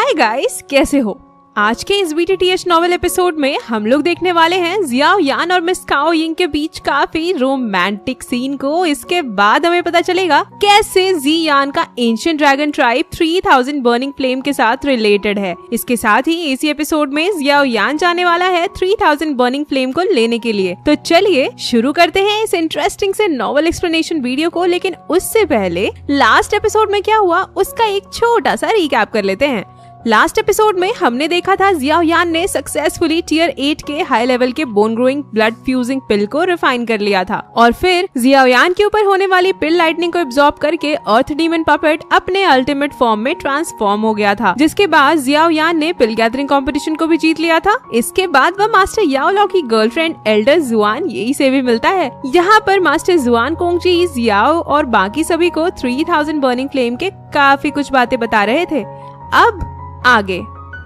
Hi guys, कैसे हो? आज के इस बीटीटीएच नॉवेल एपिसोड में हम लोग देखने वाले हैं जियाओ यान और मिस काओ यिंग के बीच काफी रोमांटिक सीन को। इसके बाद हमें पता चलेगा कैसे जी यान का ancient dragon tribe 3000 burning flame के साथ रिलेटेड है। इसके साथ ही इसी एपिसोड में जियाओ यान जाने वाला है 3000 बर्निंग फ्लेम को लेने के लिए। तो चलिए शुरू करते हैं इस इंटरेस्टिंग से नॉवेल एक्सप्लेनेशन वीडियो को। लेकिन उससे पहले लास्ट एपिसोड में क्या हुआ उसका एक छोटा सा रिकैप कर लेते हैं। लास्ट एपिसोड में हमने देखा था जियाओ यान ने सक्सेसफुली टियर 8 के हाई लेवल के बोन ग्रोइंग ब्लड फ्यूजिंग पिल को रिफाइन कर लिया था और फिर जियाओ यान के ऊपर होने वाली पिल लाइटनिंग को एब्जॉर्ब करके अर्थ डीमन पपेट अपने अल्टीमेट फॉर्म में ट्रांसफॉर्म हो गया था, जिसके बाद जियाओ यान ने पिल गैदरिंग कंपटीशन को भी जीत लिया था। इसके बाद वह मास्टर याओ लाओ की गर्लफ्रेंड एल्डर जुआन येई से भी मिलता है। यहाँ पर मास्टर जुआन कोंगजी जियाओ और बाकी सभी को 3000 बर्निंग फ्लेम के काफी कुछ बातें बता रहे थे। अब आगे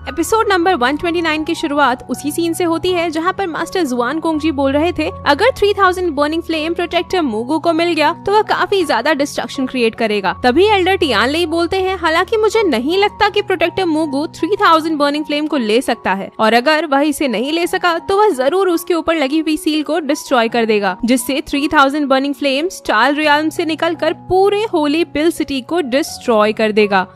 एपिसोड नंबर 129 की शुरुआत उसी सीन से होती है जहां पर मास्टर जुआन कोंगजी बोल रहे थे अगर 3000 बर्निंग फ्लेम प्रोटेक्टर मूगू को मिल गया तो वह काफी ज्यादा डिस्ट्रक्शन क्रिएट करेगा। तभी एल्डर टियान लेई बोलते हैं हालांकि मुझे नहीं लगता कि प्रोटेक्टर मूगू 3000 बर्निंग फ्लेम को ले सकता है और अगर वह इसे नहीं ले सका तो वह जरूर उसके ऊपर लगी हुई सील को डिस्ट्रॉय कर देगा, जिससे 3000 बर्निंग फ्लेम स्टार रियल्म से निकलकर पूरे होली पिल सिटी को डिस्ट्रॉय कर देगा।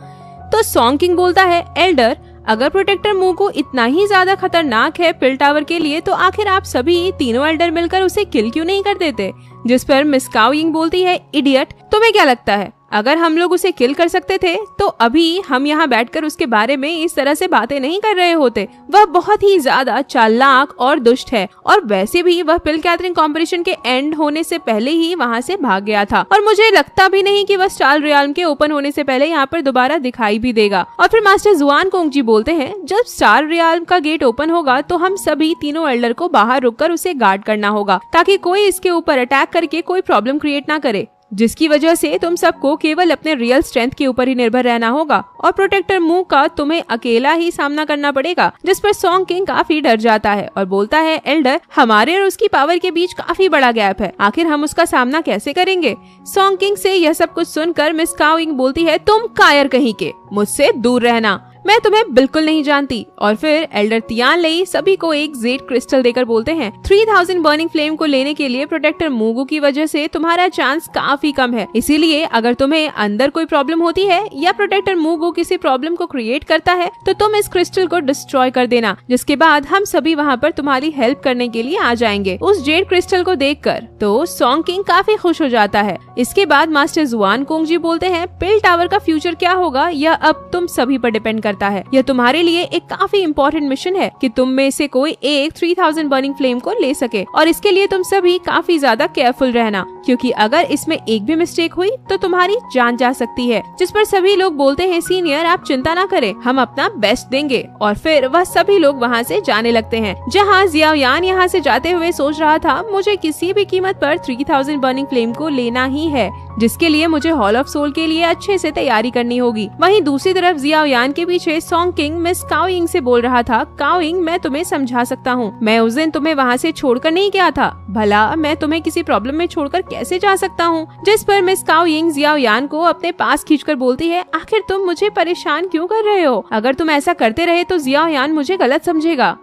तो सॉन्ग किंग बोलता है एल्डर अगर प्रोटेक्टर मूगू इतना ही ज्यादा खतरनाक है पिल टावर के लिए तो आखिर आप सभी तीनों एल्डर मिलकर उसे किल क्यों नहीं कर देते? जिस पर मिस काओ यिंग बोलती है इडियट, तुम्हें क्या लगता है अगर हम लोग उसे किल कर सकते थे तो अभी हम यहाँ बैठकर उसके बारे में इस तरह से बातें नहीं कर रहे होते। वह बहुत ही ज्यादा चालाक और दुष्ट है और वैसे भी वह पिल गैदरिंग कॉम्पिटिशन के एंड होने से पहले ही वहाँ से भाग गया था और मुझे लगता भी नहीं कि वह स्टार रियल्म के ओपन होने से पहले यहाँ पर दोबारा दिखाई भी देगा। और फिर मास्टर जुआन कोंगजी बोलते हैं जब स्टार रियल्म का गेट ओपन होगा तो हम सभी तीनों एल्डर को बाहर रुककर उसे गार्ड करना होगा ताकि कोई इसके ऊपर अटैक करके कोई प्रॉब्लम क्रिएट ना करे, जिसकी वजह से तुम सबको केवल अपने रियल स्ट्रेंथ के ऊपर ही निर्भर रहना होगा और प्रोटेक्टर मूव का तुम्हें अकेला ही सामना करना पड़ेगा। जिस पर सॉन्ग किंग काफी डर जाता है और बोलता है एल्डर हमारे और उसकी पावर के बीच काफी बड़ा गैप है, आखिर हम उसका सामना कैसे करेंगे? सॉन्ग किंग से यह सब कुछ सुनकर मिस काओ यिंग बोलती है तुम कायर कहीं के, मुझसे दूर रहना, मैं तुम्हें बिल्कुल नहीं जानती। और फिर एल्डर तियान लेई सभी को एक जेड क्रिस्टल देकर बोलते हैं 3000 बर्निंग फ्लेम को लेने के लिए प्रोटेक्टर मूगू की वजह से तुम्हारा चांस काफी कम है, इसीलिए अगर तुम्हें अंदर कोई प्रॉब्लम होती है या प्रोटेक्टर मूगू किसी प्रॉब्लम को क्रिएट करता है तो तुम इस क्रिस्टल को डिस्ट्रॉय कर देना, जिसके बाद हम सभी वहाँ पर तुम्हारी हेल्प करने के लिए आ जाएंगे। उस जेड क्रिस्टल को देखकर तो सॉन्ग किंग काफी खुश हो जाता है। इसके बाद मास्टर जुआन कोंगजी बोलते हैं पिल टावर का फ्यूचर क्या होगा यह अब तुम सभी पर डिपेंड करता है। यह तुम्हारे लिए एक काफी इम्पोर्टेंट मिशन है कि तुम में से कोई एक 3000 बर्निंग फ्लेम को ले सके और इसके लिए तुम सभी काफी ज्यादा केयरफुल रहना, क्योंकि अगर इसमें एक भी मिस्टेक हुई तो तुम्हारी जान जा सकती है। जिस पर सभी लोग बोलते हैं सीनियर आप चिंता ना करें, हम अपना बेस्ट देंगे। और फिर वह सभी लोग वहाँ से जाने लगते हैं। जहाँ जियाओ यान यहाँ से जाते हुए सोच रहा था मुझे किसी भी कीमत पर 3000 बर्निंग फ्लेम को लेना ही है, जिसके लिए मुझे हॉल ऑफ सोल के लिए अच्छे से तैयारी करनी होगी। वहीं दूसरी तरफ जियाओ यान के पीछे सॉन्ग किंग मिस काओ यिंग से बोल रहा था काओ यिंग मैं तुम्हें समझा सकता हूँ, मैं उस दिन तुम्हें वहाँ से छोड़कर नहीं गया था, भला मैं तुम्हें किसी प्रॉब्लम में छोड़कर कैसे जा सकता हूँ? जिस पर मिस काओ यिंग जियाओ यान को अपने पास खींचकर बोलती है आखिर तुम मुझे परेशान क्यों कर रहे हो? अगर तुम ऐसा करते रहे तो जियाओ यान मुझे गलत समझेगा,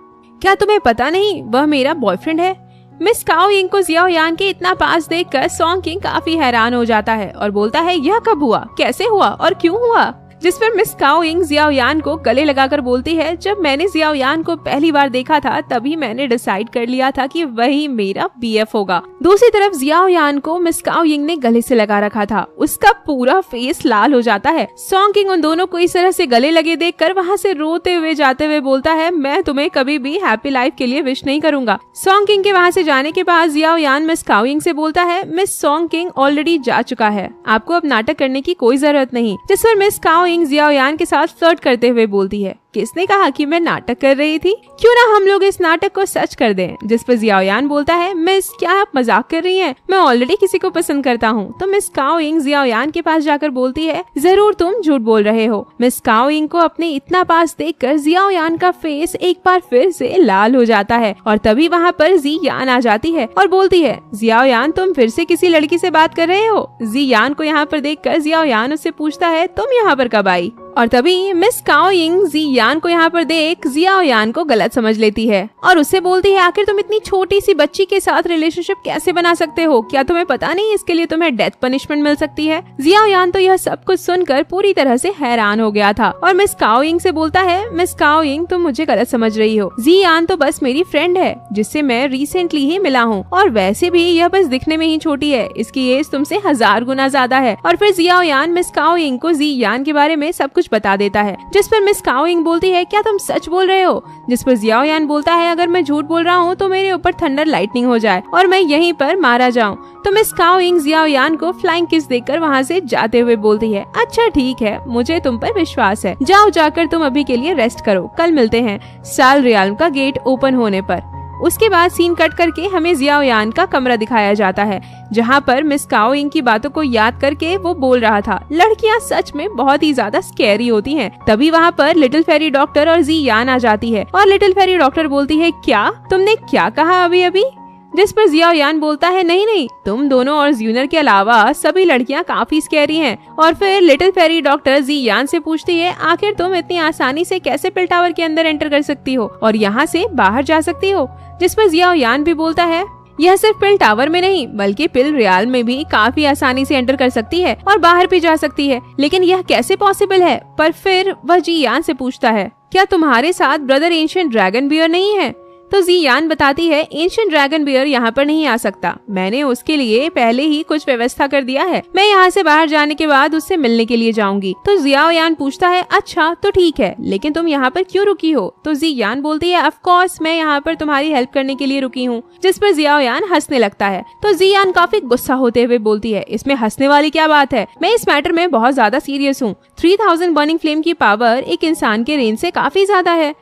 क्या तुम्हें पता नहीं वह मेरा बॉयफ्रेंड है? मिस काओ यिंग को जियाओ यान के इतना पास देखकर सॉन्ग किंग काफी हैरान हो जाता है और बोलता है यह कब हुआ, कैसे हुआ और क्यों हुआ? जिस पर मिस काओ यिंग जियाओ यान को गले लगाकर बोलती है जब मैंने जियाओ यान को पहली बार देखा था तभी मैंने डिसाइड कर लिया था कि वही मेरा बीएफ होगा। दूसरी तरफ जियाओ यान को मिस काओ यिंग ने गले से लगा रखा था, उसका पूरा फेस लाल हो जाता है। सॉन्ग किंग उन दोनों को इस तरह से गले लगे देखकर वहाँ से रोते हुए जाते हुए बोलता है मैं तुम्हें कभी भी हैप्पी लाइफ के लिए विश नहीं करूंगा। सॉन्ग किंग के वहाँ से जाने के बाद जियाओ यान मिस काओ यिंग से बोलता है मिस सॉन्ग किंग ऑलरेडी जा चुका है, आपको अब नाटक करने की कोई जरूरत नहीं। जिस पर मिस काओ यिंग जियाओ यान के साथ फ्लर्ट करते हुए बोलती है किसने कहा कि मैं नाटक कर रही थी, क्यों ना हम लोग इस नाटक को सच कर दें? जिस पर जियाओ यान बोलता है मिस क्या आप मजाक कर रही हैं, मैं ऑलरेडी किसी को पसंद करता हूँ। तो मिस काओ यिंग जियाओ यान के पास जाकर बोलती है जरूर तुम झूठ बोल रहे हो। मिस काओ यिंग को अपने इतना पास देखकर जियाओ यान का फेस एक बार फिर से लाल हो जाता है और तभी वहाँ पर जी यान आ जाती है और बोलती है जियाओ यान तुम फिर से किसी लड़की से बात कर रहे हो? जी यान को यहाँ पर देखकर जियाओ यान उससे पूछता है तुम यहाँ पर कब आई? और तभी मिस काओ यिंग जी यान को यहाँ पर देख जियाओ यान को गलत समझ लेती है और उससे बोलती है, आखिर तुम इतनी छोटी सी बच्ची के साथ रिलेशनशिप कैसे बना सकते हो? क्या तुम्हें पता नहीं इसके लिए तुम्हें डेथ पनिशमेंट मिल सकती है? जियाओ यान तो यह सब कुछ सुनकर पूरी तरह से हैरान हो गया था और मिस काओ यिंग से बोलता है, मिस काओ यिंग तुम मुझे गलत समझ रही हो। जी यान तो बस मेरी फ्रेंड है जिससे मैं रिसेंटली ही मिला हूँ और वैसे भी यह बस दिखने में ही छोटी है, इसकी एज तुमसे 1000 गुना ज्यादा है। और फिर जियाओ यान मिस काओ यिंग को जी यान के बारे में सब कुछ बता देता है, जिस पर मिस काओ यिंग बोलती है, क्या तुम सच बोल रहे हो? जिस पर जियाओ यान बोलता है, अगर मैं झूठ बोल रहा हूँ तो मेरे ऊपर थंडर लाइटनिंग हो जाए और मैं यहीं पर मारा जाऊँ। तो मिस काओ यिंग जियाओ यान को फ्लाइंग किस देकर वहाँ से जाते हुए बोलती है, अच्छा ठीक है, मुझे तुम पर विश्वास है, जाओ जाकर तुम अभी के लिए रेस्ट करो, कल मिलते हैं साल रियाल्म का गेट ओपन होने पर। उसके बाद सीन कट करके हमें जियाओ यान का कमरा दिखाया जाता है, जहाँ पर मिस काओ यिंग की बातों को याद करके वो बोल रहा था, लड़कियाँ सच में बहुत ही ज्यादा स्कैरी होती हैं। तभी वहाँ पर लिटिल फेरी डॉक्टर और जी यान आ जाती है और लिटिल फेरी डॉक्टर बोलती है, क्या तुमने क्या कहा अभी अभी? जिस पर जियाओ यान बोलता है, नहीं नहीं, तुम दोनों और ज्यूनर के अलावा सभी लड़कियां काफी स्कैरी हैं। और फिर लिटिल फेरी डॉक्टर जी यान से पूछती है, आखिर तुम इतनी आसानी से कैसे पिल टावर के अंदर एंटर कर सकती हो और यहाँ से बाहर जा सकती हो? जिस पर जियाओ यान भी बोलता है, यह सिर्फ पिल टावर में नहीं बल्कि पिल रियाल में भी काफी आसानी से एंटर कर सकती है और बाहर भी जा सकती है, लेकिन यह कैसे पॉसिबल है? पर फिर वह जी यान से पूछता है, क्या तुम्हारे साथ ब्रदर एंशिएंट ड्रैगन बियर नहीं है? तो जी यान बताती है, एंशिएंट ड्रैगन बियर यहाँ पर नहीं आ सकता, मैंने उसके लिए पहले ही कुछ व्यवस्था कर दिया है, मैं यहाँ से बाहर जाने के बाद उससे मिलने के लिए जाऊंगी। तो जियाओ यान पूछता है, अच्छा तो ठीक है, लेकिन तुम यहाँ पर क्यों रुकी हो? तो जी यान बोलती है, ऑफ कोर्स मैं यहाँ पर तुम्हारी हेल्प करने के लिए रुकी हूँ। जिस पर जियाओ यान हंसने लगता है। तो जी यान काफी गुस्सा होते हुए बोलती है, इसमें हंसने वाली क्या बात है, मैं इस मैटर में बहुत ज्यादा सीरियस हूँ। 3000 बर्निंग फ्लेम की पावर एक इंसान के रेंज से काफी ज्यादा है,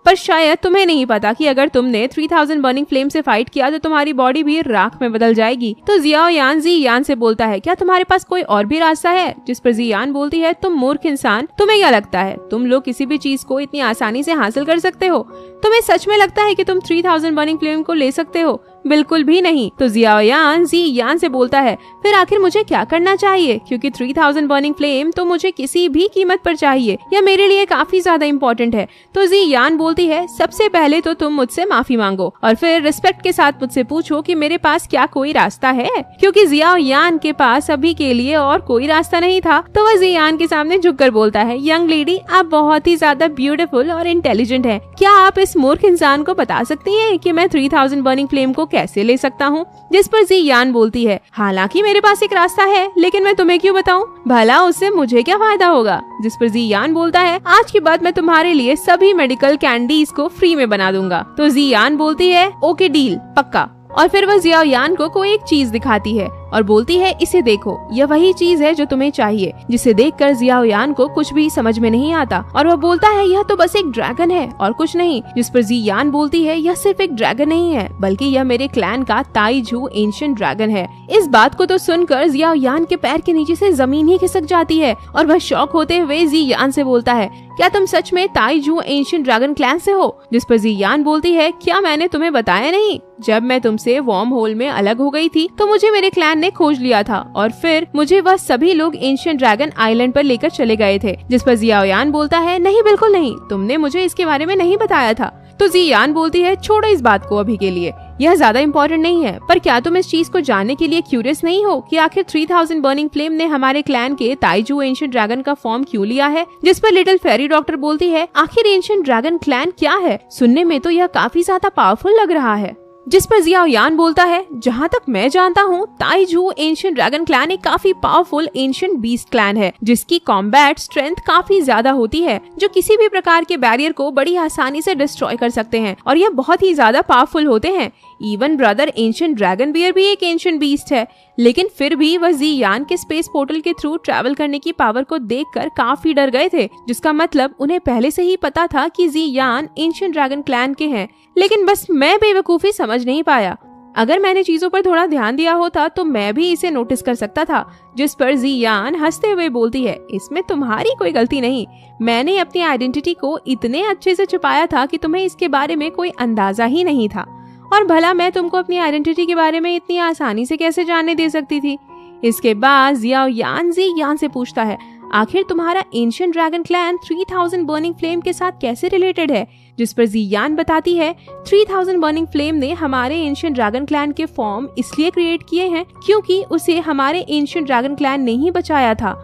पर शायद तुम्हें नहीं पता कि अगर तुमने 3000 बर्निंग फ्लेम से फाइट किया तो तुम्हारी बॉडी भी राख में बदल जाएगी। तो जियाओ यान जी यान से बोलता है, क्या तुम्हारे पास कोई और भी रास्ता है? जिस पर जी यान बोलती है, तुम मूर्ख इंसान, तुम्हें क्या लगता है तुम लोग किसी भी चीज को इतनी आसानी से हासिल कर सकते हो? तुम्हें सच में लगता है कि तुम 3000 बर्निंग फ्लेम को ले सकते हो? बिल्कुल भी नहीं। तो जियाओ यान जी यान से बोलता है, फिर आखिर मुझे क्या करना चाहिए? क्योंकि 3000 बर्निंग फ्लेम तो मुझे किसी भी कीमत पर चाहिए, यह मेरे लिए काफी ज्यादा इम्पोर्टेंट है। तो जी यान बोलती है, सबसे पहले तो तुम मुझसे माफी मांगो और फिर रिस्पेक्ट के साथ मुझसे पूछो कि मेरे पास क्या कोई रास्ता है, क्योंकि जियाओ यान के पास अभी के लिए और कोई रास्ता नहीं था। तो वह जी यान के सामने झुककर बोलता है, यंग लेडी, आप बहुत ही ज्यादा ब्यूटीफुल और इंटेलिजेंट हैं, क्या आप इस मूर्ख इंसान को बता सकती हैं कि मैं 3000 बर्निंग फ्लेम को कैसे ले सकता हूँ? जिस पर जी यान बोलती है, हालांकि मेरे पास एक रास्ता है, लेकिन मैं तुम्हें क्यों बताऊं? भला उससे मुझे क्या फायदा होगा? जिस पर जी यान बोलता है, आज के बाद मैं तुम्हारे लिए सभी मेडिकल कैंडीज को फ्री में बना दूंगा। तो जी यान बोलती है, ओके डील, पक्का। और फिर वह जियाओ यान को कोई एक चीज दिखाती है और बोलती है, इसे देखो, यह वही चीज है जो तुम्हें चाहिए। जिसे देखकर जियाओ यान को कुछ भी समझ में नहीं आता और वह बोलता है, यह तो बस एक ड्रैगन है और कुछ नहीं। जिस पर जी यान बोलती है, यह सिर्फ एक ड्रैगन नहीं है बल्कि यह मेरे क्लैन का ताई जू एंशिएंट ड्रैगन है। इस बात को तो सुनकर जियाओ यान के पैर के नीचे से जमीन ही खिसक जाती है और वह शॉक होते हुए जी यान से बोलता है, क्या तुम सच में ताई जू एंशिएंट ड्रैगन क्लैन से हो? जिस पर जी यान बोलती है, क्या मैंने तुम्हें बताया नहीं? जब मैं तुमसे वॉर्म होल में अलग हो गई थी तो मुझे मेरे क्लैन ने खोज लिया था और फिर मुझे वह सभी लोग एंशिएंट ड्रैगन आइलैंड पर लेकर चले गए थे। जिस पर जियाओ यान बोलता है, नहीं बिल्कुल नहीं, तुमने मुझे इसके बारे में नहीं बताया था। तो जी यान बोलती है, छोड़ो इस बात को अभी के लिए, यह ज्यादा इम्पोर्टेंट नहीं है, पर क्या तुम इस चीज को जानने के लिए क्यूरियस नहीं हो कि आखिर 3000 बर्निंग फ्लेम ने हमारे क्लैन के ताईजू एंशिएंट ड्रैगन का फॉर्म क्यों लिया है? जिस पर लिटिल फेरी डॉक्टर बोलती है, आखिर एंशिएंट ड्रैगन क्लैन क्या है? सुनने में तो यह काफी ज्यादा पावरफुल लग रहा है। जिस पर जियाओ यान बोलता है, जहाँ तक मैं जानता हूँ ताईजू एंशिएंट ड्रैगन क्लैन एक काफी पावरफुल एंशिएंट बीस्ट क्लैन है जिसकी कॉम्बैट स्ट्रेंथ काफी ज्यादा होती है, जो किसी भी प्रकार के बैरियर को बड़ी आसानी से डिस्ट्रॉय कर सकते हैं और यह बहुत ही ज्यादा पावरफुल होते हैं। Even brother ancient dragon bear भी एक एंशिएंट बीस्ट है, लेकिन फिर भी वह जी यान के स्पेस पोर्टल के थ्रू ट्रैवल करने की पावर को देखकर काफी डर गए थे, जिसका मतलब उन्हें पहले से ही पता था कि जी यान एंशिएंट ड्रैगन क्लैन के हैं, लेकिन बस मैं बेवकूफी समझ नहीं पाया। अगर मैंने चीजों पर थोड़ा ध्यान दिया होता तो मैं भी इसे नोटिस कर सकता था। जिस पर जी यान हंसते हुए बोलती है, इसमें तुम्हारी कोई गलती नहीं, मैंने अपनी आइडेंटिटी को इतने अच्छे से छुपाया था कि तुम्हें इसके बारे में कोई अंदाजा ही नहीं था, और भला मैं तुमको अपनी आइडेंटिटी के बारे में इतनी आसानी से कैसे जानने दे सकती थी? इसके बाद जियाओ यान जी यान से पूछता है, आखिर तुम्हारा ancient dragon clan 3000 burning flame के साथ कैसे रिलेटेड है? जिस पर जियान बताती है 3000 बर्निंग फ्लेम ने हमारे एंशिएंट ड्रैगन क्लैन के फॉर्म इसलिए क्रिएट किए हैं क्योंकि उसे हमारे एंशिएंट ड्रैगन क्लैन ने ही बचाया था,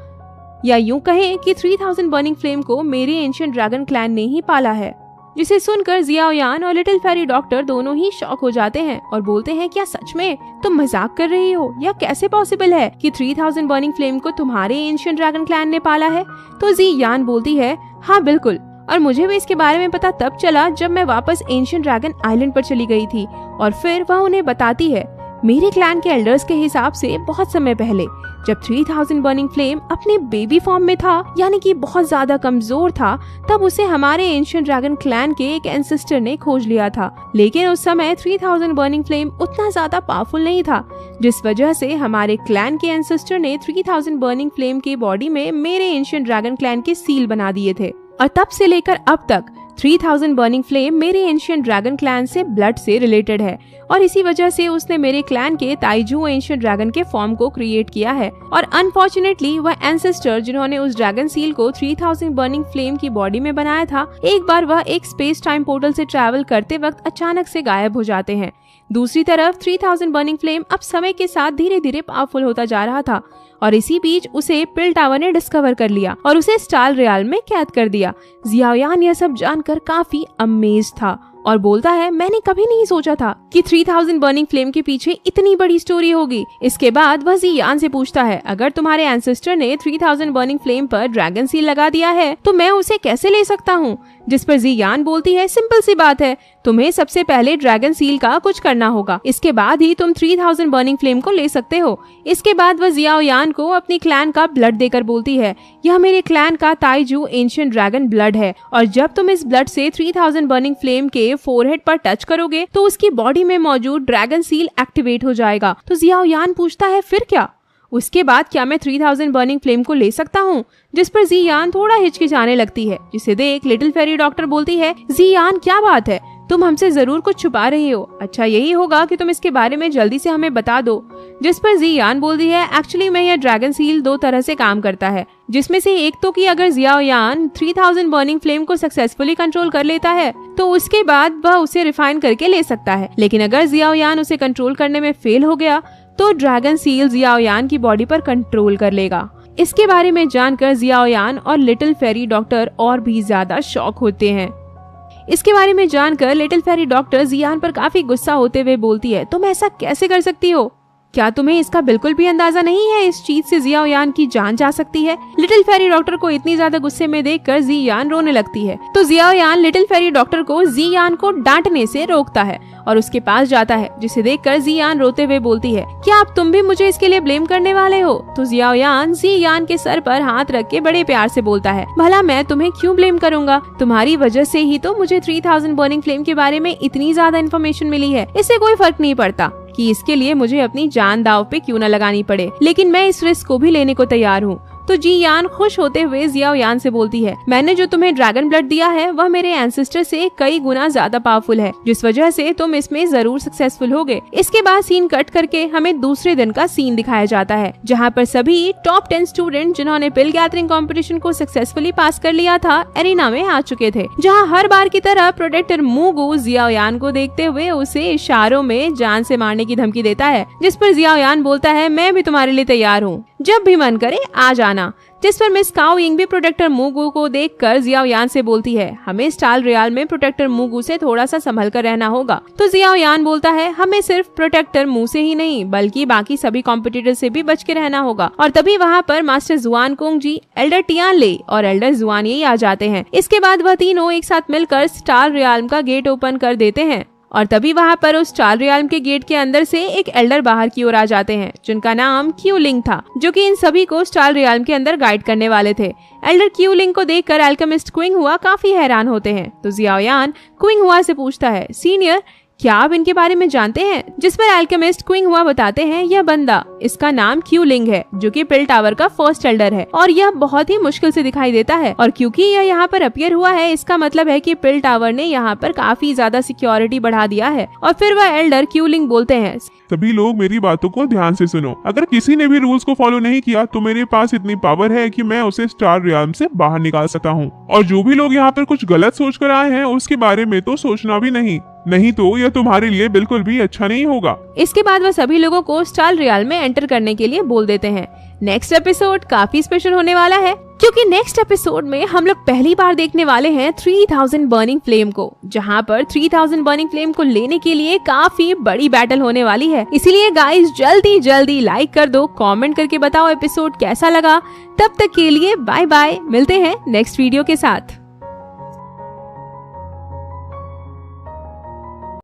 या यूं कहें कि 3000 बर्निंग फ्लेम को मेरे एंशिएंट ड्रैगन क्लैन ने ही पाला है। जिसे सुनकर जियाओयान और लिटिल फेरी डॉक्टर दोनों ही शॉक हो जाते हैं और बोलते हैं, क्या सच में तुम मजाक कर रही हो, या कैसे पॉसिबल है कि 3000 बर्निंग फ्लेम को तुम्हारे एंशिएंट ड्रैगन क्लैन ने पाला है? तो जियान बोलती है, हाँ बिल्कुल, और मुझे भी इसके बारे में पता तब चला जब मैं वापस एंशिएंट ड्रैगन आइलैंड पर चली गई थी। और फिर वह उन्हें बताती है, मेरे क्लैन के एल्डर्स के हिसाब से बहुत समय पहले जब 3000 बर्निंग फ्लेम अपने बेबी फॉर्म में था, यानी कि बहुत ज्यादा कमजोर था, तब उसे हमारे एंशिएंट ड्रैगन क्लैन के एक एंसेस्टर ने खोज लिया था। लेकिन उस समय 3000 बर्निंग फ्लेम उतना ज्यादा पावरफुल नहीं था, जिस वजह से हमारे क्लैन के एंसेस्टर ने 3000 बर्निंग फ्लेम की बॉडी में मेरे एंशिएंट ड्रैगन क्लैन के सील बना दिए थे। और तब से लेकर अब तक 3000 बर्निंग फ्लेम मेरे एंशिएंट ड्रैगन क्लैन से ब्लड से रिलेटेड है, और इसी वजह से उसने मेरे क्लैन के ताइजू एंशिएंट ड्रैगन के फॉर्म को क्रिएट किया है। और अनफॉर्चुनेटली वह एंसेस्टर जिन्होंने उस ड्रैगन सील को 3000 बर्निंग फ्लेम की बॉडी में बनाया था, एक बार वह एक स्पेस टाइम पोर्टल से ट्रैवल करते वक्त अचानक से गायब हो जाते हैं। दूसरी तरफ 3000 बर्निंग फ्लेम अब समय के साथ धीरे धीरे पावरफुल होता जा रहा था, और इसी बीच उसे पिल टावर ने डिस्कवर कर लिया और उसे स्टार रियाल में कैद कर दिया। जियाओयान यह सब जानकर काफी अमेज था और बोलता है, मैंने कभी नहीं सोचा था कि 3000 बर्निंग फ्लेम के पीछे इतनी बड़ी स्टोरी होगी। इसके बाद वह जियान से पूछता है, अगर तुम्हारे एंसेस्टर ने 3000 बर्निंग फ्लेम पर ड्रैगन सील लगा दिया है तो मैं उसे कैसे ले सकता हूँ? जिस पर जियान बोलती है, सिंपल सी बात है, तुम्हें सबसे पहले ड्रैगन सील का कुछ करना होगा, इसके बाद ही तुम 3000 बर्निंग फ्लेम को ले सकते हो। इसके बाद वह जियाओयान को अपनी क्लैन का ब्लड देकर बोलती है, यह मेरे क्लैन का ताइजू एंशिएंट ड्रैगन ब्लड है, और जब तुम इस ब्लड से 3000 बर्निंग फ्लेम के फोरहेड पर टच करोगे तो उसकी बॉडी में मौजूद ड्रैगन सील एक्टिवेट हो जाएगा। तो जियाओयान पूछता है, फिर क्या? उसके बाद क्या मैं 3000 बर्निंग फ्लेम को ले सकता हूँ? जिस पर जियान थोड़ा हिचकिचाने लगती है, जिसे देख लिटिल फेरी डॉक्टर बोलती है, जियान क्या बात है, तुम हमसे जरूर कुछ छुपा रही हो, अच्छा यही होगा कि तुम इसके बारे में जल्दी से हमें बता दो। जिस पर जियान बोलती है, एक्चुअली में यह ड्रैगन सील दो तरह से काम करता है, जिसमें से एक तो कि अगर जियाओयान 3000 बर्निंग फ्लेम को सक्सेसफुली कंट्रोल कर लेता है तो उसके बाद वह उसे रिफाइन करके ले सकता है, लेकिन अगर जियाओयान उसे कंट्रोल करने में फेल हो गया तो ड्रैगन सील जियाओयान की बॉडी पर कंट्रोल कर लेगा। इसके बारे में जानकर जियाओयान और लिटिल फेरी डॉक्टर और भी ज्यादा शॉक होते हैं। इसके बारे में जानकर लिटिल फेरी डॉक्टर जियान पर काफी गुस्सा होते हुए बोलती है, तुम ऐसा कैसे कर सकती हो? क्या तुम्हें इसका बिल्कुल भी अंदाजा नहीं है इस चीज से जियाओयान की जान जा सकती है? लिटिल फेरी डॉक्टर को इतनी ज्यादा गुस्से में देखकर जियान रोने लगती है, तो जियाओयान लिटिल फेरी डॉक्टर को जियान को डांटने से रोकता है और उसके पास जाता है, जिसे देखकर जियान रोते हुए बोलती है, क्या अब तुम भी मुझे इसके लिए ब्लेम करने वाले हो? तो जियाओयान जियान के सर पर हाथ रख के बड़े प्यार से बोलता है, भला मैं तुम्हें क्यों ब्लेम करूंगा? तुम्हारी वजह से ही तो मुझे 3000 बर्निंग फ्लेम के बारे में इतनी ज्यादा इन्फॉर्मेशन मिली है। इससे कोई फर्क नहीं पड़ता कि इसके लिए मुझे अपनी जान दांव पे क्यों न लगानी पड़े, लेकिन मैं इस रिस्क को भी लेने को तैयार हूँ। तो जियान खुश होते हुए जियाओयान से बोलती है, मैंने जो तुम्हें ड्रैगन ब्लड दिया है वह मेरे एंसेस्टर से कई गुना ज्यादा पावरफुल है, जिस वजह से तुम इसमें जरूर सक्सेसफुल होगे। इसके बाद सीन कट करके हमें दूसरे दिन का सीन दिखाया जाता है, जहाँ पर सभी टॉप 10 स्टूडेंट जिन्होंने पिल गैदरिंग कंपटीशन को सक्सेसफुली पास कर लिया था एरिना में आ चुके थे, जहाँ हर बार की तरह प्रोटेक्टर मूगू जियाओयान को देखते हुए उसे इशारों में जान से मारने की धमकी देता है, जिस पर जियाओयान बोलता है, मैं भी तुम्हारे लिए तैयार हूँ, जब भी मन करे आ जाना। जिस पर मिस काओ यिंग भी प्रोटेक्टर मूगू को देखकर जियाओयान से बोलती है, हमें स्टार रियाल में प्रोटेक्टर मूगू से थोड़ा सा संभल कर रहना होगा। तो जियाओयान बोलता है, हमें सिर्फ प्रोटेक्टर मू से ही नहीं बल्कि बाकी सभी कॉम्पिटिटर से भी बच के रहना होगा। और तभी वहाँ पर मास्टर जुआन कुंग जी, एल्डर टियान ले और एल्डर जुआन ये आ जाते हैं। इसके बाद वह तीनों एक साथ मिलकर स्टार रियाल का गेट ओपन कर देते हैं, और तभी वहाँ पर उस स्टार रियाल्म के गेट के अंदर से एक एल्डर बाहर की ओर आ जाते हैं, जिनका नाम क्यूलिंग था, जो कि इन सभी को स्टार रियाल्म के अंदर गाइड करने वाले थे। एल्डर क्यूलिंग को देखकर अल्केमिस्ट क्विंग हुआ काफी हैरान होते हैं। तो जियाओयान क्विंग हुआ से पूछता है, सीनियर क्या आप इनके बारे में जानते हैं? जिस पर अल्केमिस्ट क्विंग हुआ बताते हैं यह बंदा, इसका नाम क्यूलिंग है, जो कि पिल टावर का फर्स्ट एल्डर है और यह बहुत ही मुश्किल से दिखाई देता है। और क्योंकि यह यहाँ पर अपीयर हुआ है, इसका मतलब है कि पिल टावर ने यहाँ पर काफी ज्यादा सिक्योरिटी बढ़ा दिया है। और फिर वह एल्डर क्यूलिंग बोलते हैं, सभी लोग मेरी बातों को ध्यान से सुनो। अगर किसी ने भी रूल्स को फॉलो नहीं किया तो मेरे पास इतनी पावर है कि मैं उसे स्टार रियल्म से बाहर निकाल सकता हूँ। और जो भी लोग यहाँ पर कुछ गलत सोच कर आए हैं उसके बारे में तो सोचना भी नहीं तो यह तुम्हारे लिए बिल्कुल भी अच्छा नहीं होगा। इसके बाद वह सभी लोगों को स्टार रियल में एंटर करने के लिए बोल देते हैं। नेक्स्ट एपिसोड काफी स्पेशल होने वाला है, क्योंकि नेक्स्ट एपिसोड में हम लोग पहली बार देखने वाले हैं 3000 बर्निंग फ्लेम को, जहां पर 3000 बर्निंग फ्लेम को लेने के लिए काफी बड़ी बैटल होने वाली है। इसीलिए गाइस जल्दी लाइक कर दो, कमेंट करके बताओ एपिसोड कैसा लगा। तब तक के लिए बाय बाय, मिलते हैं नेक्स्ट वीडियो के साथ।